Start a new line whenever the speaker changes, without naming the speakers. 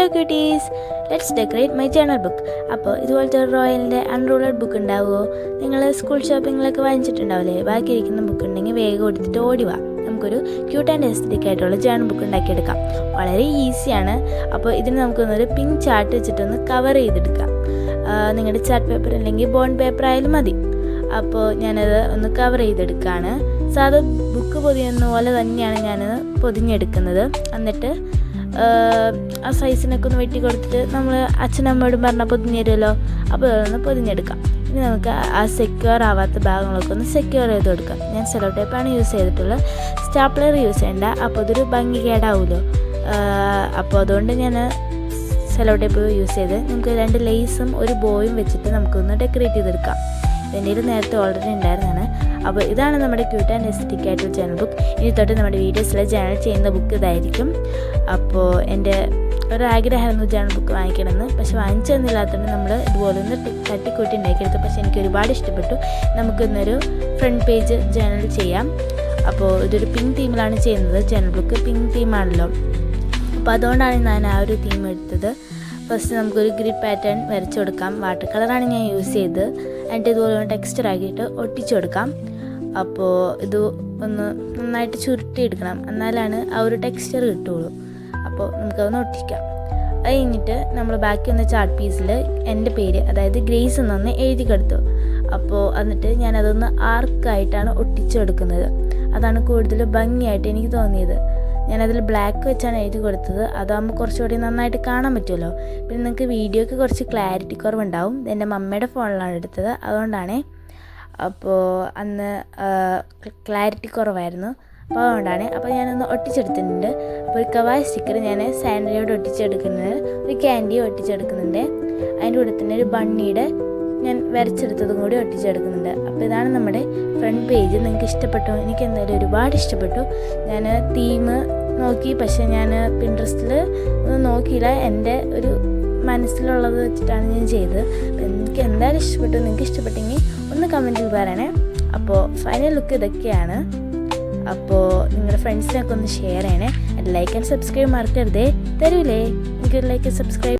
Hello cuties, let's decorate my journal book. അപ്പോൾ ഇതുപോലത്തെ ഒരു റോയലിൻ്റെ അൺറൂളഡ് ബുക്ക് ഉണ്ടാവുമോ? നിങ്ങൾ സ്കൂൾ ഷോപ്പിങ്ങിലൊക്കെ വാങ്ങിച്ചിട്ടുണ്ടാവില്ലേ? ബാക്കി ഇരിക്കുന്ന ബുക്ക് ഉണ്ടെങ്കിൽ വേഗം എടുത്തിട്ട് ഓടി വാ, നമുക്കൊരു ക്യൂട്ട് ആൻഡ് എസ്തറ്റിക് ആയിട്ടുള്ള ജേണൽ ബുക്ക് ഉണ്ടാക്കിയെടുക്കാം. വളരെ ഈസിയാണ്. അപ്പോൾ ഇതിന് നമുക്കൊന്നൊരു പിങ്ക് ചാർട്ട് വെച്ചിട്ടൊന്ന് കവർ ചെയ്തെടുക്കാം. നിങ്ങളുടെ ചാർട്ട് പേപ്പർ അല്ലെങ്കിൽ ബോണ്ട് പേപ്പർ ആയാലും മതി. അപ്പോൾ ഞാനത് ഒന്ന് കവർ ചെയ്തെടുക്കുകയാണ്. സാധാ ബുക്ക് പൊതിയുന്ന പോലെ തന്നെയാണ് ഞാനത് പൊതിഞ്ഞെടുക്കുന്നത്. എന്നിട്ട് ആ സൈസിനൊക്കെ ഒന്ന് വെട്ടി കൊടുത്തിട്ട് നമ്മൾ അച്ഛനമ്മയോടും പറഞ്ഞാൽ പൊതിഞ്ഞ് തരുമല്ലോ, അപ്പോൾ അതൊന്ന് പൊതിഞ്ഞെടുക്കാം. ഇനി നമുക്ക് ആ സെക്യൂർ ആവാത്ത ഭാഗങ്ങളൊക്കെ ഒന്ന് സെക്യൂർ ചെയ്ത് കൊടുക്കാം. ഞാൻ സെലോ ടേപ്പാണ് യൂസ് ചെയ്തിട്ടുള്ളത്, സ്റ്റാപ്ലർ യൂസ് ചെയ്യേണ്ട. അപ്പോൾ അതൊരു ഭംഗി കേടാവുമല്ലോ. അപ്പോൾ അതുകൊണ്ട് ഞാൻ സെലോ ടേപ്പ് യൂസ് ചെയ്ത് നമുക്ക് 2 ലേസും ഒരു ബോയും വെച്ചിട്ട് നമുക്കൊന്ന് ഡെക്കറേറ്റ് ചെയ്തെടുക്കാം. എൻ്റെ നേരത്തെ ഓൾറെഡി ഉണ്ടായിരുന്നതാണ്. അപ്പോൾ ഇതാണ് നമ്മുടെ ക്യൂട്ട് ആൻഡ് എസ്തറ്റിക് ആയിട്ടുള്ള ജേണൽ ബുക്ക്. ഇനി തൊട്ട് നമ്മുടെ വീഡിയോസിൽ ജേണൽ ചെയ്യുന്ന ബുക്ക് ഇതായിരിക്കും. അപ്പോൾ എൻ്റെ ഒരാഗ്രഹമായിരുന്നു ജേണൽ ബുക്ക് വാങ്ങിക്കണമെന്ന്, പക്ഷെ വാങ്ങിച്ചു തന്നില്ലാത്തതുകൊണ്ട് നമ്മൾ ഇതുപോലെ ഒന്ന് തട്ടിക്കൂട്ടി ഉണ്ടാക്കിയെടുത്തു. പക്ഷെ എനിക്ക് ഒരുപാട് ഇഷ്ടപ്പെട്ടു. നമുക്കിന്നൊരു ഫ്രണ്ട് പേജ് ജേണൽ ചെയ്യാം. അപ്പോൾ ഇതൊരു പിങ്ക് തീമിലാണ് ചെയ്യുന്നത്. ജേണൽ ബുക്ക് പിങ്ക് തീമാണല്ലോ, അപ്പോൾ അതുകൊണ്ടാണ് ഞാൻ ആ ഒരു തീം എടുത്തത്. ഫസ്റ്റ് നമുക്കൊരു ഗ്രിഡ് പാറ്റേൺ വരച്ചു കൊടുക്കാം. വാട്ടർ കളറാണ് ഞാൻ യൂസ് ചെയ്തത്. എന്നിട്ട് ഇതുപോലെ ഒന്ന് ടെക്സ്ചർ ആക്കിയിട്ട് ഒട്ടിച്ചു കൊടുക്കാം. അപ്പോൾ ഇത് ഒന്ന് നന്നായിട്ട് ചുരുട്ടിയെടുക്കണം, എന്നാലാണ് ആ ഒരു ടെക്സ്ചർ കിട്ടുള്ളൂ. അപ്പോൾ നമുക്കതൊന്ന് ഒട്ടിക്കാം. അത് കഴിഞ്ഞിട്ട് നമ്മൾ ബാക്കി വന്ന ചാർട്ട് പീസിൽ എൻ്റെ പേര്, അതായത് ഗ്രേസ് എന്നൊന്ന് എഴുതി കൊടുത്തു. അപ്പോൾ എന്നിട്ട് ഞാനതൊന്ന് ആർക്കായിട്ടാണ് ഒട്ടിച്ചെടുക്കുന്നത്. അതാണ് കൂടുതൽ ഭംഗിയായിട്ട് എനിക്ക് തോന്നിയത്. ഞാനതിൽ ബ്ലാക്ക് വെച്ചാണ് എഴുതി കൊടുത്തത്. അതാകുമ്പോൾ കുറച്ചുകൂടി നന്നായിട്ട് കാണാൻ പറ്റുമല്ലോ. പിന്നെ നിങ്ങൾക്ക് വീഡിയോയ്ക്ക് കുറച്ച് ക്ലാരിറ്റി കുറവുണ്ടാവും. എൻ്റെ മമ്മയുടെ ഫോണിലാണ് എടുത്തത്, അതുകൊണ്ടാണേ. അപ്പോൾ അന്ന് ക്ലാരിറ്റി കുറവായിരുന്നു, അപ്പോൾ അതുകൊണ്ടാണ്. അപ്പോൾ ഞാനൊന്ന് ഒട്ടിച്ചെടുത്തിട്ടുണ്ട്. അപ്പോൾ ഒരു കവായ് സ്റ്റിക്കർ ഞാൻ സാൻഡലിയോട് ഒട്ടിച്ചെടുക്കുന്നുണ്ട്, ഒരു ക്യാൻഡി ഒട്ടിച്ചെടുക്കുന്നുണ്ട്. അതിൻ്റെ കൂടെ തന്നെ ഒരു ബണ്ണിയുടെ ഞാൻ വരച്ചെടുത്തതും കൂടി ഒട്ടിച്ചെടുക്കുന്നുണ്ട്. അപ്പോൾ ഇതാണ് നമ്മുടെ ഫ്രണ്ട് പേജ്. നിങ്ങൾക്ക് ഇഷ്ടപ്പെട്ടു? എനിക്ക് എന്തായാലും ഒരുപാട് ഇഷ്ടപ്പെട്ടു. ഞാൻ തീം നോക്കി, പക്ഷേ ഞാൻ പിൻട്രസ്റ്റിൽ ഒന്നും നോക്കിയില്ല. എൻ്റെ ഒരു മനസ്സിലുള്ളത് വെച്ചിട്ടാണ് ഞാൻ ചെയ്തത്. എനിക്ക് എന്തായാലും ഇഷ്ടപ്പെട്ടു. നിങ്ങൾക്ക് ഇഷ്ടപ്പെട്ടെങ്കിൽ ഒന്ന് കമൻറ്റിൽ പറയണേ. അപ്പോൾ ഫൈനൽ ലുക്ക് ഇതൊക്കെയാണ്. അപ്പോൾ നിങ്ങളുടെ ഫ്രണ്ട്സിനൊക്കെ ഒന്ന് ഷെയർ ചെയ്യണേ. ലൈക്ക് ആൻഡ് സബ്സ്ക്രൈബ് മറക്കരുതേ. തരൂലേ എനിക്കൊരു ലൈക്ക് ആൻഡ് സബ്സ്ക്രൈബ്?